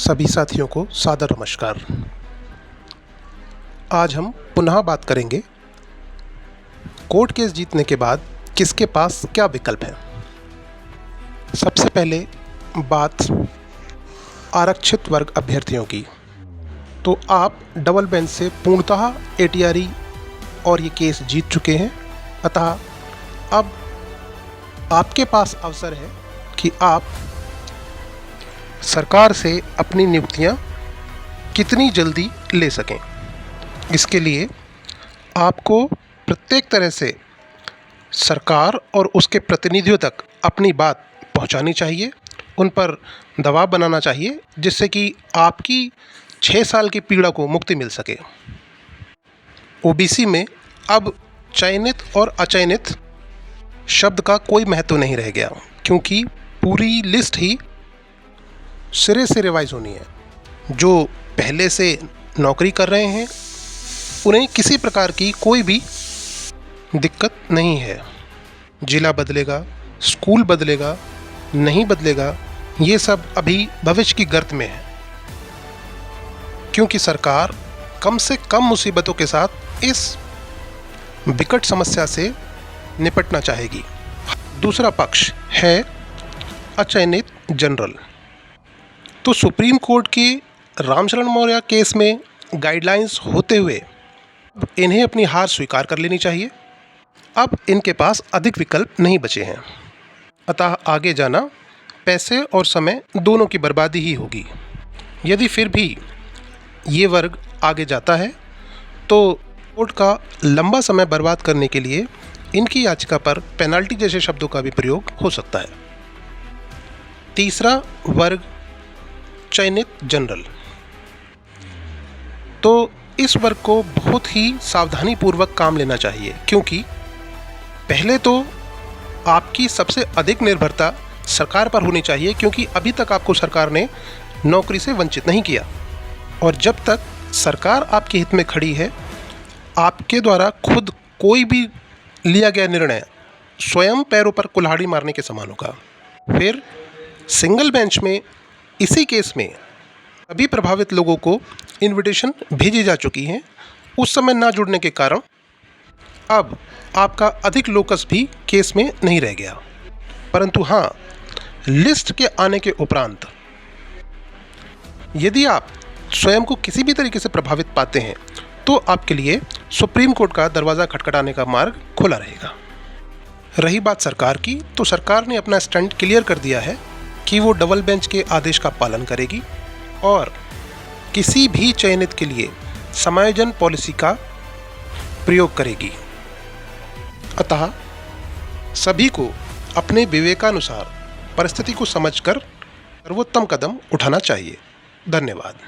सभी साथियों को सादर नमस्कार। आज हम पुनः बात करेंगे कोर्ट केस जीतने के बाद किसके पास क्या विकल्प है। सबसे पहले बात आरक्षित वर्ग अभ्यर्थियों की। तो आप डबल बेंच से पूर्णतः एटीआरई और ये केस जीत चुके हैं, अतः अब आपके पास अवसर है कि आप सरकार से अपनी नियुक्तियां कितनी जल्दी ले सकें। इसके लिए आपको प्रत्येक तरह से सरकार और उसके प्रतिनिधियों तक अपनी बात पहुंचानी चाहिए, उन पर दबाव बनाना चाहिए, जिससे कि आपकी 6 साल की पीड़ा को मुक्ति मिल सके। ओबीसी में अब चयनित और अचयनित शब्द का कोई महत्व नहीं रह गया, क्योंकि पूरी लिस्ट ही सिरे से रिवाइज होनी है। जो पहले से नौकरी कर रहे हैं उन्हें किसी प्रकार की कोई भी दिक्कत नहीं है। जिला बदलेगा, स्कूल बदलेगा, नहीं बदलेगा, ये सब अभी भविष्य की गर्त में है, क्योंकि सरकार कम से कम मुसीबतों के साथ इस विकट समस्या से निपटना चाहेगी। दूसरा पक्ष है अचयनित जनरल। तो सुप्रीम कोर्ट की रामचरण मौर्य केस में गाइडलाइंस होते हुए इन्हें अपनी हार स्वीकार कर लेनी चाहिए। अब इनके पास अधिक विकल्प नहीं बचे हैं, अतः आगे जाना पैसे और समय दोनों की बर्बादी ही होगी। यदि फिर भी ये वर्ग आगे जाता है तो कोर्ट का लंबा समय बर्बाद करने के लिए इनकी याचिका पर पेनल्टी जैसे शब्दों का भी प्रयोग हो सकता है। तीसरा वर्ग चयनित जनरल। तो इस वर्ग को बहुत ही सावधानी पूर्वक काम लेना चाहिए, क्योंकि पहले तो आपकी सबसे अधिक निर्भरता सरकार पर होनी चाहिए, क्योंकि अभी तक आपको सरकार ने नौकरी से वंचित नहीं किया, और जब तक सरकार आपके हित में खड़ी है, आपके द्वारा खुद कोई भी लिया गया निर्णय स्वयं पैरों पर कुल्हाड़ी मारने के समान होगा। फिर सिंगल बेंच में इसी केस में सभी प्रभावित लोगों को इनविटेशन भेजी जा चुकी हैं। उस समय ना जुड़ने के कारण अब आपका अधिक लोकस भी केस में नहीं रह गया। परंतु हाँ, लिस्ट के आने के उपरांत यदि आप स्वयं को किसी भी तरीके से प्रभावित पाते हैं तो आपके लिए सुप्रीम कोर्ट का दरवाज़ा खटखटाने का मार्ग खुला रहेगा। रही बात सरकार की, तो सरकार ने अपना स्टैंड क्लियर कर दिया है कि वो डबल बेंच के आदेश का पालन करेगी और किसी भी चयनित के लिए समायोजन पॉलिसी का प्रयोग करेगी। अतः सभी को अपने विवेकानुसार परिस्थिति को समझकर सर्वोत्तम कदम उठाना चाहिए। धन्यवाद।